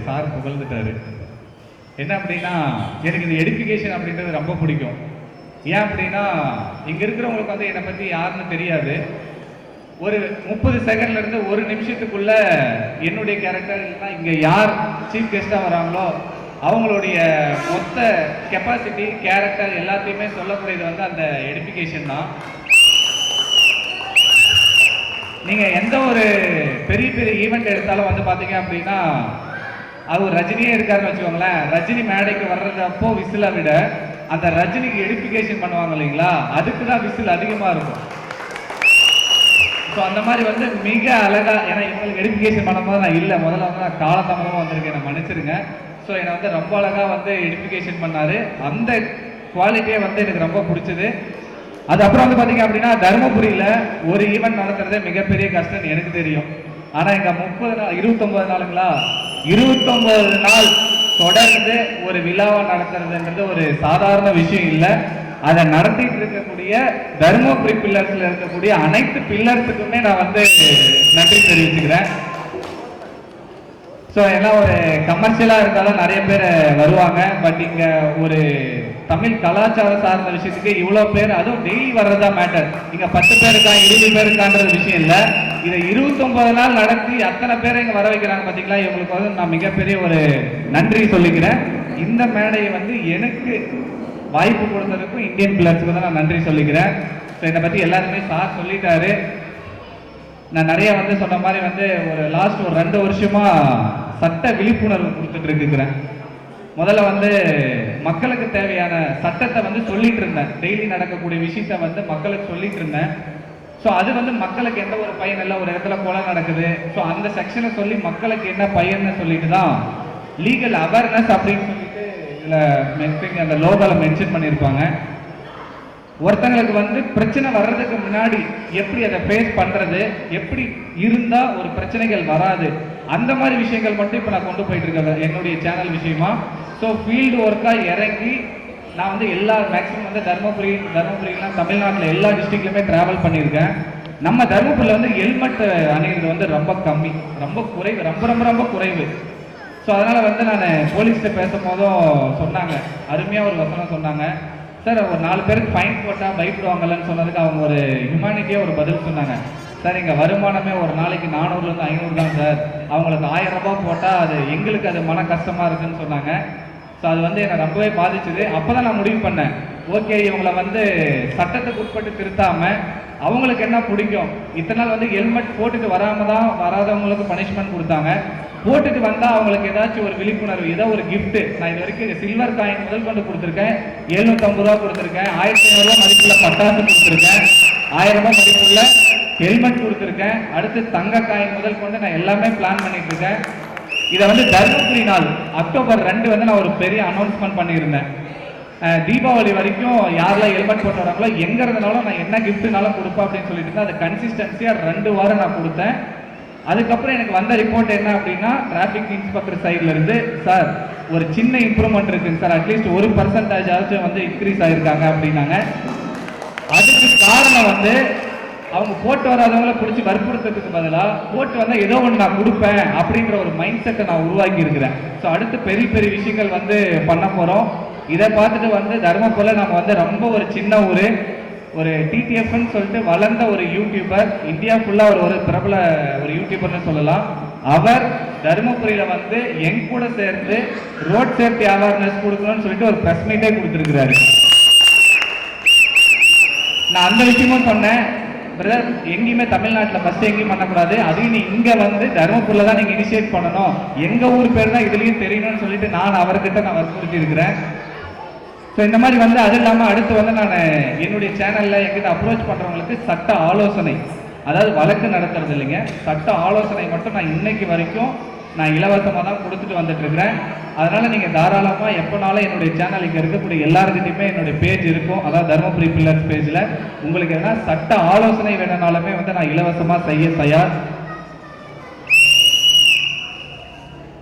Sir புகழ்ந்துட்டாரு. என்ன அப்படின்னா, எனக்கு இந்த எடுபிகேஷன் அப்படின்றது ரொம்ப பிடிக்கும். ஏன் அப்படின்னா, இங்க இருக்கிறவங்களுக்கு வந்து என்னை பத்தி யாருன்னு தெரியாது. ஒரு 30 செகண்ட்ல இருந்து ஒரு நிமிஷத்துக்குள்ள என்னுடைய கேரக்டர் இல்லைன்னா இங்க யார் சீஃப் கெஸ்டா வராங்களோ அவங்களுடைய மொத்த கெப்பாசிட்டி கேரக்டர் எல்லாத்தையுமே சொல்லக்கூடியது வந்து அந்த எடுபிகேஷன் தான். நீங்க எந்த ஒரு பெரிய பெரிய ஈவெண்ட் எடுத்தாலும் வந்து பாத்தீங்க அப்படின்னா, அது ஒரு ரஜினியே இருக்காருன்னு வச்சுக்கோங்களேன். ரஜினி மேடைக்கு வர்றதப்போ விசிலை விட அந்த ரஜினிக்கு எடுபிகேஷன் பண்ணுவாங்க இல்லைங்களா, அதுக்கு தான் விசில் அதிகமா இருக்கும். ஸோ அந்த மாதிரி வந்து மிக அழகா, ஏன்னா இவங்களுக்கு எடுபிகேஷன் பண்ணும்போது நான் இல்லை, முதல்ல வந்து நான் காலதாமதமாக வந்திருக்கேன், என்னை மன்னிச்சிருங்க. ஸோ என்னை வந்து ரொம்ப அழகா வந்து எடுபிகேஷன் பண்ணாரு. அந்த குவாலிட்டியே வந்து எனக்கு ரொம்ப பிடிச்சது. அது அப்புறம் வந்து பார்த்தீங்க அப்படின்னா, தருமபுரியில் ஒரு ஈவெண்ட் நடத்துறதே மிகப்பெரிய கஷ்டம் எனக்கு தெரியும். ஆனால் இங்கே 30 நாள் 29 நாளுங்களா, 29 நாள் தொடர்ந்து ஒரு விழாவை நடத்துறதுன்றது ஒரு சாதாரண விஷயம் இல்லை. அதை நடத்திட்டு இருக்கக்கூடிய தருமபுரி பில்லர்ஸ்ல இருக்கக்கூடிய அனைத்து பில்லர்ஸுக்குமே நான் வந்து நன்றி தெரிவிச்சுக்கிறேன். ஸோ எல்லாம் ஒரு கமர்ஷியலாக இருந்தாலும் நிறைய பேர் வருவாங்க. பட் இங்கே ஒரு தமிழ் கலாச்சாரம் சார்ந்த விஷயத்துக்கு இவ்வளோ பேர், அதுவும் டெய்லி வர்றதா மேட்டர். இங்கே 10 பேருக்கா 20 பேருக்கான்றது விஷயம் இல்லை. இதை 29 நாள் நடத்தி அத்தனை பேரை இங்கே வர வைக்கிறாங்க பார்த்தீங்களா, இவங்களுக்கு வந்து நான் மிகப்பெரிய ஒரு நன்றி சொல்லிக்கிறேன். இந்த மேடையை வந்து எனக்கு வாய்ப்பு கொடுத்ததுக்கும் இந்தியன் பில்லர்ஸுக்கு தான் நான் நன்றி சொல்லிக்கிறேன். ஸோ என்னை பற்றி எல்லாருமே சார் சொல்லிட்டாரு. நான் நிறைய வந்து சொன்ன மாதிரி வந்து ஒரு லாஸ்ட் ஒரு 2 வருஷமா சட்ட விழிப்புணர்வு கொடுத்துட்டு இருக்கிறேன். முதல்ல வந்து மக்களுக்கு தேவையான சட்டத்தை வந்து சொல்லிட்டு இருந்தேன். டெய்லி நடக்கக்கூடிய விஷயத்த வந்து மக்களுக்கு சொல்லிட்டு இருந்தேன். ஸோ அது வந்து மக்களுக்கு எந்த ஒரு பயன் இல்லை, ஒரு இடத்துல கொலை நடக்குது, ஸோ அந்த செக்ஷனை சொல்லி மக்களுக்கு என்ன பயன்னு சொல்லிட்டு தான் லீகல் அவேர்னஸ் அப்படின்னு சொல்லிட்டு இதில் அந்த லோகோவில் மென்ஷன் பண்ணியிருப்பாங்க. ஒருத்தங்களுக்கு வந்து பிரச்சனை வர்றதுக்கு முன்னாடி எப்படி அதை ஃபேஸ் பண்றது, எப்படி இருந்தா ஒரு பிரச்சனைகள் வராது, அந்த மாதிரி விஷயங்கள் மட்டும் இப்போ நான் கொண்டு போயிட்டு இருக்கேன் என்னுடைய சேனல் விஷயமா. ஸோ ஃபீல்டு ஒர்க்காக இறங்கி நான் வந்து எல்லா மேக்ஸிமம் வந்து தருமபுரிலாம் தமிழ்நாட்டில் எல்லா டிஸ்ட்ரிக்ட்லையுமே ட்ராவல் பண்ணியிருக்கேன். நம்ம தருமபுரியில் வந்து ஹெல்மெட் அணிகிறது வந்து ரொம்ப கம்மி, ரொம்ப குறைவு, ரொம்ப ரொம்ப ரொம்ப குறைவு. ஸோ அதனால் வந்து நான் போலீஸ்கிட்ட பேசும்போதும் சொன்னாங்க, அருமையாக ஒரு வசனம் சொன்னாங்க. சார் ஒரு 4 பேருக்கு ஃபைன் போட்டால் பயப்படுவாங்கல்லன்னு சொன்னதுக்கு அவங்க ஒரு ஹியூமானிட்டியாக ஒரு பதில் சொன்னாங்க. சார் இங்கே வருமானமே ஒரு நாளைக்கு 400லேருந்து 500 தான் சார், அவங்களுக்கு 1000 ரூபாய் போட்டால் அது எங்களுக்கு அது மன கஷ்டமாக இருக்குன்னு சொன்னாங்க. ஸோ அது வந்து என்னை ரொம்பவே பாதிச்சுது. அப்போ தான் நான் முடிவு பண்ணேன், ஓகே இவங்களை வந்து சட்டத்துக்கு உட்பட்டு திருத்தாமல் அவங்களுக்கு என்ன பிடிக்கும். இத்தனை நாள் வந்து ஹெல்மெட் போட்டுட்டு வராதவங்களுக்கு பனிஷ்மெண்ட் கொடுத்தாங்க. போட்டுட்டு வந்தால் அவங்களுக்கு ஏதாச்சும் ஒரு விழிப்புணர்வு, ஏதோ ஒரு கிஃப்ட்டு. நான் இது வரைக்கும் சில்வர் காயின் முதல் கொண்டு கொடுத்துருக்கேன், 750 ரூபா கொடுத்துருக்கேன், 1500 ரூபா மதிப்புள்ள பட்டாசு கொடுத்துருக்கேன், 1000 ரூபாய் மதிப்புள்ள ஹெல்மெட் கொடுத்துருக்கேன். அடுத்து தங்க காயின் முதல் கொண்டு நான் எல்லாமே பிளான் பண்ணிட்டு இருக்கேன். இதை வந்து தருமபுரி நாள் அக்டோபர் 2 வந்து நான் ஒரு பெரிய அனௌன்ஸ்மெண்ட் பண்ணியிருந்தேன். தீபாவளி வரைக்கும் யாரெல்லாம் ஹெல்மெட் போட்டு வராங்களோ எங்கே இருந்தாலும் நான் என்ன கிஃப்ட்னாலும் கொடுப்பேன் அப்படின்னு சொல்லிட்டு இருந்தேன். அது கன்சிஸ்டன்சியாக 2 வாரம் நான் கொடுத்தேன். அதுக்கப்புறம் எனக்கு வந்த ரிப்போர்ட் என்ன அப்படின்னா, டிராஃபிக் இன்ஸ்பெக்டர் சைட்ல இருந்து, சார் ஒரு சின்ன இம்ப்ரூவ்மெண்ட் இருக்குங்க சார், அட்லீஸ்ட் 1% வந்து இன்க்ரீஸ் ஆகிருக்காங்க அப்படின்னாங்க. அதுக்கு காரணம் வந்து அவங்க போட்டு வராதவங்கள பிடிச்சி வற்புறுத்துறதுக்கு பதிலாக போட்டு வந்தால் ஏதோ ஒன்று நான் கொடுப்பேன் அப்படின்ற ஒரு மைண்ட் செட்டை நான் உருவாக்கி இருக்கிறேன். ஸோ அடுத்து பெரிய பெரிய விஷயங்கள் வந்து பண்ண போகிறோம். இதை பார்த்துட்டு வந்து தருமபுரியில் நம்ம வந்து ரொம்ப ஒரு சின்ன ஒரு டிடிஎஃப்னு சொல்லிட்டு வளர்ந்த ஒரு யூடியூபர், இந்தியா ஃபுல்லாக ஒரு பிரபல ஒரு யூடியூபர்னு சொல்லலாம். அவர் தருமபுரியில் வந்து என் கூட சேர்ந்து ரோட் சேஃப்டி அவேர்னஸ் கொடுக்கணும்னு சொல்லிட்டு ஒரு ப்ரெஸ் மீட்டே கொடுத்துருக்கிறாரு. நான் அந்த விஷயமும் சொன்னேன், பிரதர் எங்கேயுமே தமிழ்நாட்டில் ஃபஸ்ட்டு எங்கேயும் பண்ணக்கூடாது, அதையும் நீ இங்கே வந்து தருமபுரியில் தான் நீங்கள் இனிஷியேட் பண்ணணும், எங்கள் ஊர் பேர் தான் இதுலேயும் தெரியணும்னு சொல்லிட்டு நான் அவர்கிட்ட நான் வற்புறுத்தி இருக்கிறேன். ஸோ இந்த மாதிரி வந்து அது இல்லாமல் அடுத்து வந்து நான் என்னுடைய சேனலில் எங்கிட்ட அப்ரோச் பண்ணுறவங்களுக்கு சட்ட ஆலோசனை, அதாவது வழக்கு நடத்துறது இல்லைங்க, சட்ட ஆலோசனை மட்டும் நான் இன்னைக்கு வரைக்கும் நான் இலவசமாக தான் கொடுத்துட்டு வந்துட்டு இருக்கிறேன். அதனால் நீங்கள் தாராளமாக எப்போனாலும் என்னுடைய சேனல் இங்கே இருக்கக்கூடிய எல்லாருக்கிட்டையுமே என்னுடைய பேஜ் இருக்கும், அதாவது தருமபுரி பில்லர்ஸ் பேஜில் உங்களுக்கு எதனா சட்ட ஆலோசனை வேணும்னாலுமே வந்து நான் இலவசமாக செய்ய தயார்.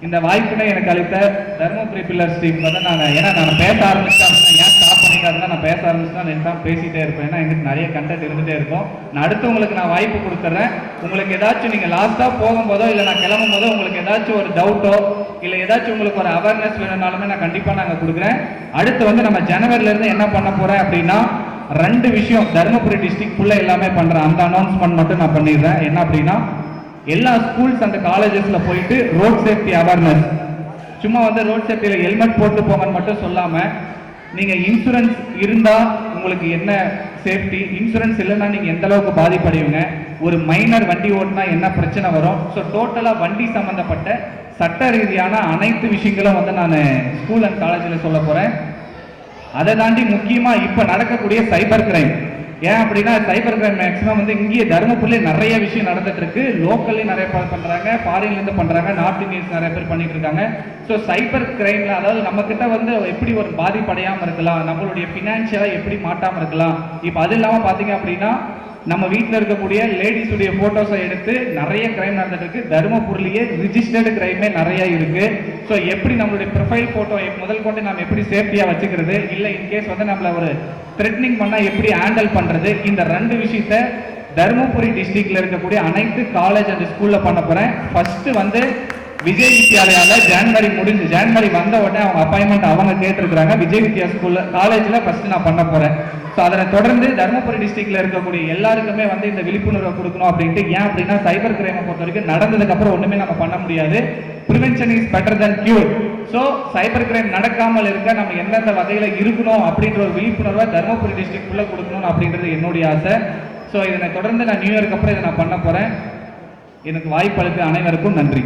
இந்த வாய்ப்பினை எனக்கு அளித்த தருமபுரி பில்லர்ஸ் டீம் வந்து ஏன்னா நான் பேச ஆரம்பிச்சேன் அப்படின்னா, ஏன் ஸ்டாப் பண்ணிக்காதுன்னா நான் பேச ஆரம்பிச்சுன்னா நான் பேசிகிட்டே இருப்பேன், ஏன்னா எங்களுக்கு நிறைய கண்டென்ட் இருந்துகிட்டே இருக்கும். நான் அடுத்தவங்களுக்கு நான் வாய்ப்பு கொடுத்துட்றேன். உங்களுக்கு ஏதாச்சும் நீங்கள் லாஸ்ட்டாக போகும்போதோ இல்லை நான் கிளம்பும் போதோ உங்களுக்கு ஏதாச்சும் ஒரு டவுட்டோ இல்லை ஏதாச்சும் உங்களுக்கு ஒரு அவேர்னஸ் வேணும்னாலுமே நான் கண்டிப்பாக நாங்கள் கொடுக்குறேன். அடுத்து வந்து நம்ம ஜனவரிலேருந்து என்ன பண்ண போகிறேன் அப்படின்னா 2 விஷயம் தருமபுரி டிஸ்ட்ரிக்ட் ஃபுல்லாக எல்லாமே பண்ணுறேன். அந்த அனௌன்ஸ்மெண்ட் மட்டும் நான் பண்ணிடுறேன். என்ன அப்படின்னா எல்லா ஸ்கூல்ஸ் அண்ட் காலேஜஸில் போயிட்டு ரோட் சேஃப்டி அவேர்னஸ், சும்மா வந்து ரோட் சேஃப்டியில் ஹெல்மெட் போட்டு போங்கன்னு மட்டும் சொல்லாமல், நீங்கள் இன்சூரன்ஸ் இருந்தால் உங்களுக்கு என்ன சேஃப்டி, இன்சூரன்ஸ் இல்லைன்னா நீங்கள் எந்த அளவுக்கு பாதிப்படைவீங்க, ஒரு மைனர் வண்டி ஓட்டினா என்ன பிரச்சனை வரும், ஸோ டோட்டலாக வண்டி சம்மந்தப்பட்ட சட்ட ரீதியான அனைத்து விஷயங்களும் வந்து நான் ஸ்கூல் அண்ட் காலேஜில் சொல்ல போகிறேன். அதை தாண்டி முக்கியமாக இப்போ நடக்கக்கூடிய சைபர் கிரைம், ஏன் அப்படின்னா சைபர் கிரைம் மேக்ஸிமம் வந்து இங்கே தருமபுரியிலே நிறைய விஷயம் நடந்துட்டு இருக்கு. லோக்கல்லையும் நிறைய பேர் பண்ணுறாங்க, ஃபாரின்லேருந்து பண்ணுறாங்க, நார்த் இந்தியன்ஸ் நிறைய பேர் பண்ணிட்டு இருக்காங்க. ஸோ சைபர் கிரைமில் அதாவது நம்மக்கிட்ட வந்து எப்படி ஒரு பாதிப்படையாமல் இருக்கலாம், நம்மளுடைய ஃபினான்ஷியலாக எப்படி மாட்டாமல் இருக்கலாம். இப்போ அது இல்லாமல் பார்த்தீங்க அப்படின்னா நம்ம வீட்டில் இருக்கக்கூடிய லேடிஸுடைய ஃபோட்டோஸை எடுத்து நிறைய கிரைம் நடந்துட்டு இருக்கு. தருமபுரிலேயே ரிஜிஸ்டர்டு கிரைமே நிறைய இருக்கு. ஸோ எப்படி நம்மளுடைய ப்ரொஃபைல் ஃபோட்டோ முதல் கொண்டு நம்ம எப்படி சேஃப்டியாக வச்சுக்கிறது, இல்லை இன்கேஸ் வந்து நம்மளை ஒரு த்ரெட்னிங் பண்ணால் எப்படி ஹேண்டில் பண்ணுறது, இந்த 2 விஷயத்த தருமபுரி டிஸ்ட்ரிக்ட்ல இருக்கக்கூடிய அனைத்து காலேஜ் அண்ட் ஸ்கூலில் பண்ண போகிறேன். ஃபர்ஸ்ட் வந்து விஜய் வித்யாலயாவில் ஜான்வரி வந்த உடனே அவங்க அப்பாயின்மெண்ட் அவங்க கேட்டிருக்கிறாங்க. விஜய் வித்யா ஸ்கூல்ல காலேஜில் ஃபர்ஸ்ட் நான் பண்ண போகிறேன். ஸோ அதனை தொடர்ந்து தருமபுரி டிஸ்ட்ரிக்ட்ல இருக்கக்கூடிய எல்லாருக்குமே வந்து இந்த விழிப்புணர்வை கொடுக்கணும் அப்படின்ட்டு. ஏன் அப்படின்னா சைபர் கிரைமை பொறுத்த வரைக்கும் நடந்ததுக்கு அப்புறம் ஒன்றுமே நம்ம பண்ண முடியாது. Prevention is better than cure. So cyber crime நடக்காமல் இருக்க நம்ம எந்தெந்த வகையில் இருக்கணும் அப்படின்ற ஒரு விழிப்புணர்வை தருமபுரி டிஸ்ட்ரிக்ட்குள்ளே கொடுக்கணும் அப்படின்றது என்னுடைய ஆசை. ஸோ இதனை தொடர்ந்து நான் நியூ இயருக்கு அப்புறம் இதை நான் பண்ண போகிறேன். எனக்கு வாய்ப்பளித்த அனைவருக்கும் நன்றி.